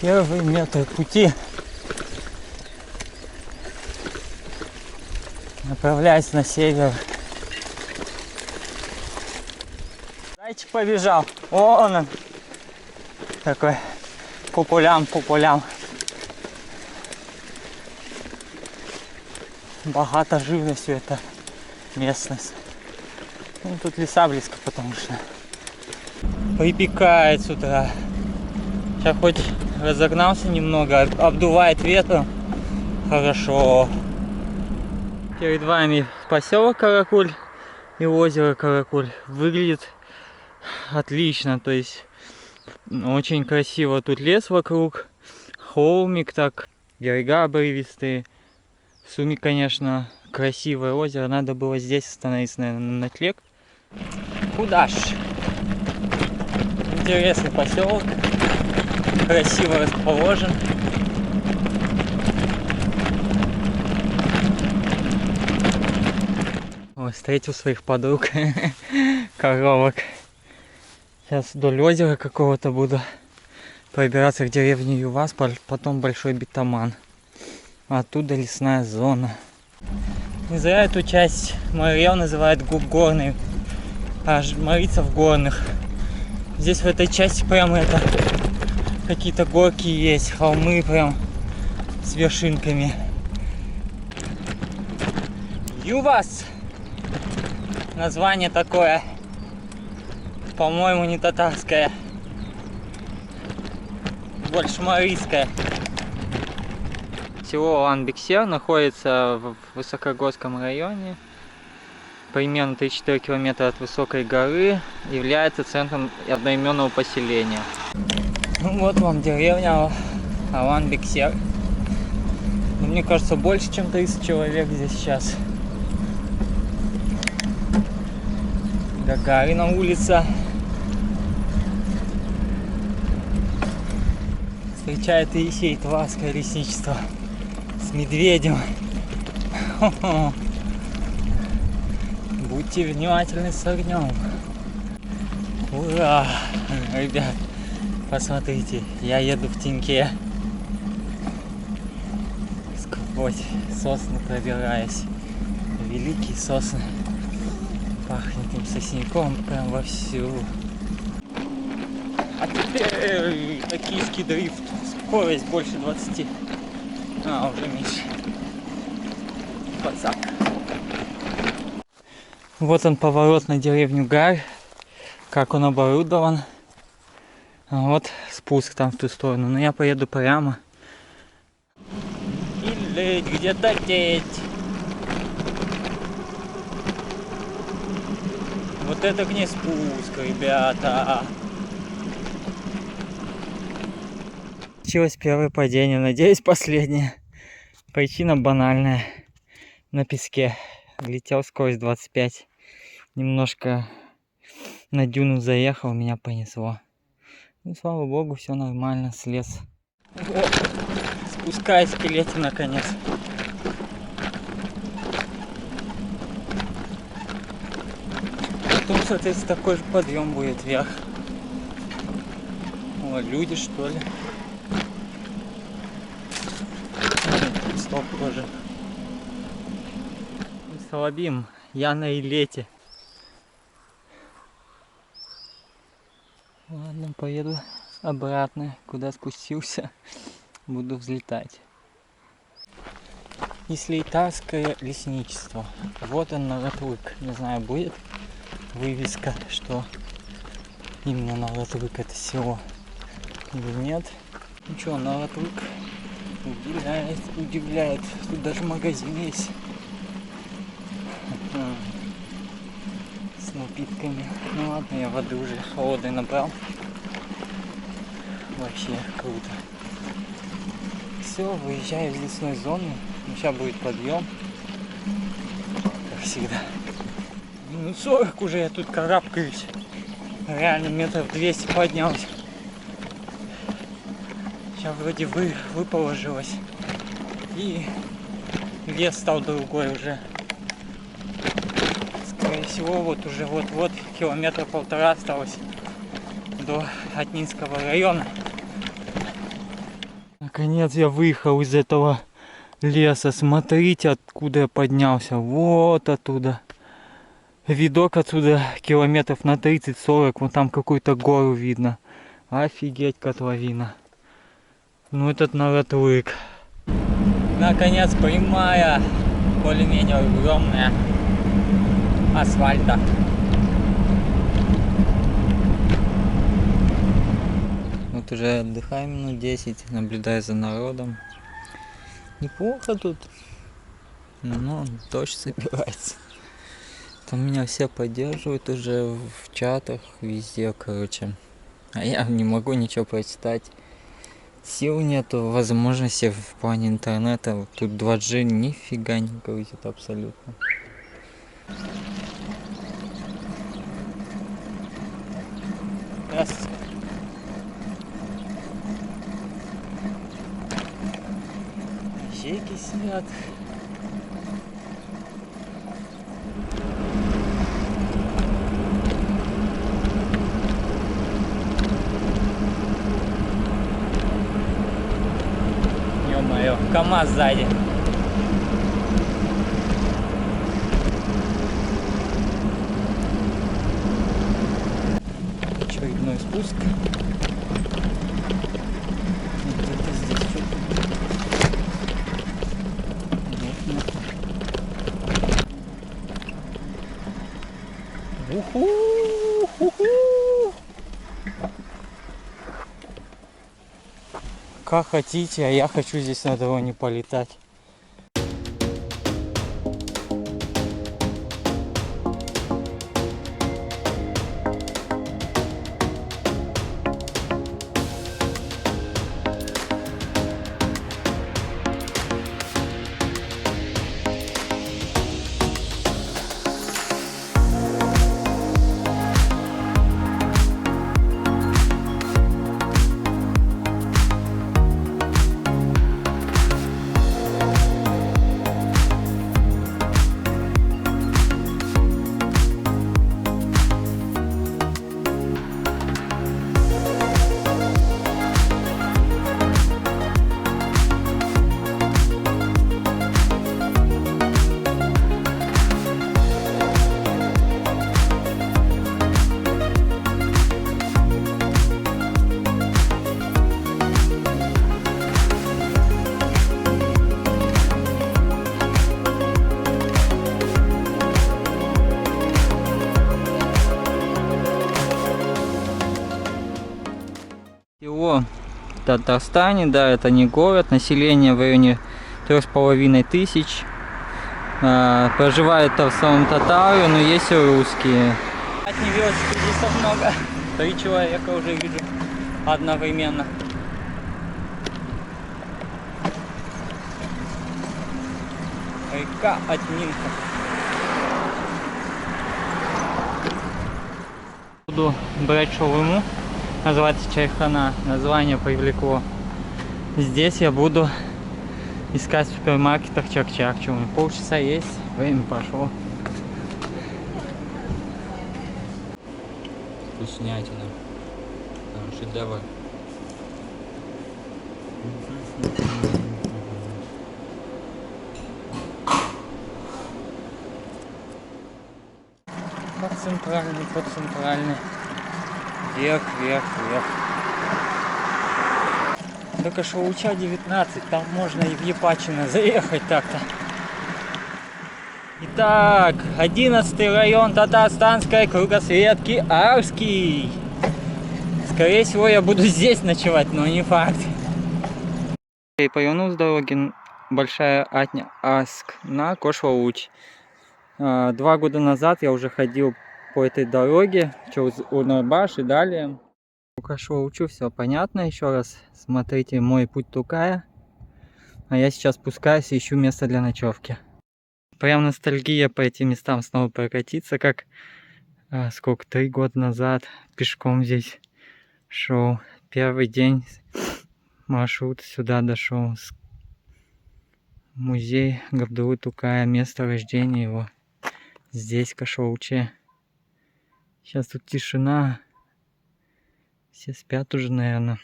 Первый метр пути. Направляюсь на север. Зайчик побежал. Вон он. Такой по полям, по полям. Богато живностью эта местность. Ну, тут леса близко, потому что припекает с утра. Сейчас хоть разогнался немного, обдувает ветром. Хорошо. Перед вами поселок Каракуль и озеро Каракуль. Выглядит отлично, то есть очень красиво. Тут лес вокруг, холмик так, берега обрывистые. В сумме, конечно, красивое озеро. Надо было здесь остановиться, наверное, на ночлег. Куда ж? Интересный поселок. Красиво расположен. Ой, встретил своих подруг. Коровок. Сейчас вдоль озера какого-то буду пробираться к деревне Ювас, потом Большой Битаман. Оттуда лесная зона. Не зря эту часть Марьел называют горной. Аж морится в горных. Здесь в этой части прям это какие-то горки есть, холмы прям с вершинками. Ювас! Название такое, по-моему, не татарское, больше марийское. Село Улан-Бексер находится в Высокогорском районе, примерно 3-4 километра от высокой горы, является центром одноименного поселения. Ну, вот вам деревня Улан-Бексер. Ну, мне кажется, больше, чем 30 человек здесь сейчас. Гагарина улица. Встречает Елисей Тварское лесничество с медведем. Хо-хо. Будьте внимательны с огнем. Ура! Ребят, посмотрите, я еду в теньке. Сквозь сосны пробираюсь. Великие сосны. Пахнет им сосняком прям вовсю. А теперь токийский дрифт. Скорость больше 20. А, уже меньше. Пацак. Вот он, поворот на деревню Гарь. Как он оборудован. А вот спуск там в ту сторону. Но я поеду прямо. Или где-то теть. Вот это к ней спуск, ребята. Случилось первое падение, надеюсь, последнее. Причина банальная. На песке. Летел скорость 25. Немножко на дюну заехал, меня понесло. Ну, слава богу, все нормально, слез. Вот, спускаюсь к Лете наконец. Потом, соответственно, такой же подъем будет вверх. О, люди, что ли? Стоп тоже. Салабим, я на Илете. Ладно, поеду обратно, куда спустился. Буду взлетать. Ислейтарское лесничество. Вот он, Наратлык. Не знаю, будет вывеска, что именно Наратлык это село или нет. Ну что, Наратлык удивляет. Тут даже магазин есть. С напитками. Ну ладно, я воды уже холодной набрал. Вообще круто. Все, выезжаю из лесной зоны. Сейчас будет подъем. Как всегда. Минут 40 уже я тут карабкаюсь. Реально метров 200 поднялся. Сейчас вроде выположилось. И лес стал другой уже. Скорее всего, вот уже вот-вот километра полтора осталось до Атнинского района. Наконец я выехал из этого леса. Смотрите, откуда я поднялся. Вот оттуда. Видок отсюда километров на 30-40. Вон там какую-то гору видно. Офигеть, котловина. Ну этот наротлык. Наконец прямая, более-менее огромная асфальта. Вот уже отдыхаем минут 10, наблюдая за народом. Неплохо тут, но дождь собирается. Там меня все поддерживают уже в чатах, везде, короче. А я не могу ничего прочитать. Сил нету, возможности в плане интернета. Вот тут 2G нифига не грузит абсолютно. Здравствуйте. Щеки сидят. Ё-моё, КамАЗ сзади. Очередной спуск. Где-то здесь что-то. Уху! Уху! Как хотите, а я хочу здесь на дроне полетать. Село в Татарстане, да, это не город, население в районе 3500. Проживают в основном татары, но есть и русские. Не велосипедистов много, 3 человека уже вижу одновременно. Река Отминка. Буду брать шаурму. Называется чайхана. Название привлекло. Здесь я буду искать в супермаркетах чак-чак. Полчаса есть, время пошло. Вкуснятина. Шедевр. Под центральный. Вверх, вверх, вверх. Только Шоуча 19, там можно и в Епачино заехать так-то. Итак, 11-й район Татарстанской кругосветки Арский. Скорее всего, я буду здесь ночевать, но не факт. Я повернул с дороги Большая Атня Арск на Кош-Лауч. 2 года назад я уже ходил по этой дороге через Урнабаш и далее. У Кош-Лаучу все понятно. Еще раз смотрите мой путь Тукая. А я сейчас спускаюсь и ищу место для ночевки. Прям ностальгия по этим местам снова прокатиться, как сколько, 3 года назад пешком здесь шел. Первый день маршрут сюда дошел. Музей Габдуллы Тукая, место рождения его. Здесь, в Кош-Лауче. Сейчас тут тишина. Все спят уже, наверное.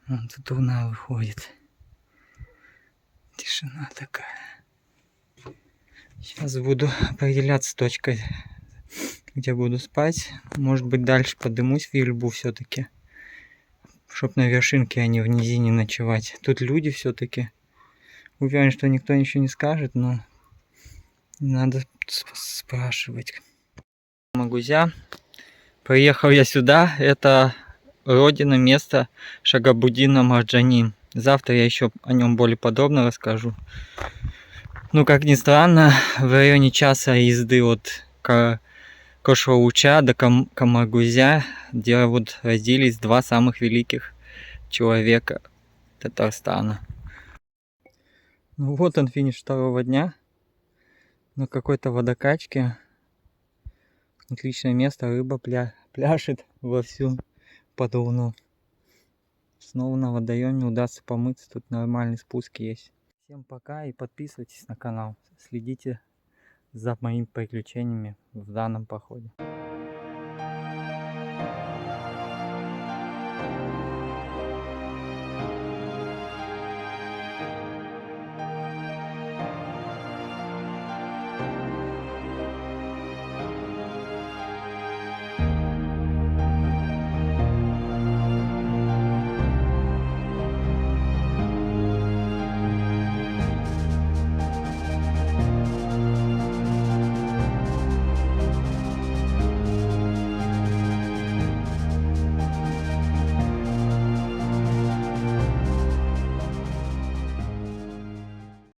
Вон тут луна выходит. Тишина такая. Сейчас буду определяться с точкой, где буду спать. Может быть, дальше подымусь в Ельбу все-таки. Чтоб на вершинке, а не в низине ночевать. Тут люди все-таки. Уверен, что никто ничего не скажет, но надо спрашивать. Магузя. Приехал я сюда. Это родина, место Шагабуддина Марджани. Завтра я еще о нем более подробно расскажу. Ну, как ни странно, в районе часа езды от Кошоуча до Камагузя, где вот родились два самых великих человека Татарстана. Ну вот он, финиш второго дня. На какой-то водокачке. Отличное место, рыба пляшет вовсю под луну. Снова на водоеме удастся помыться, тут нормальный спуск есть. Всем пока и подписывайтесь на канал. Следите за моими приключениями в данном походе.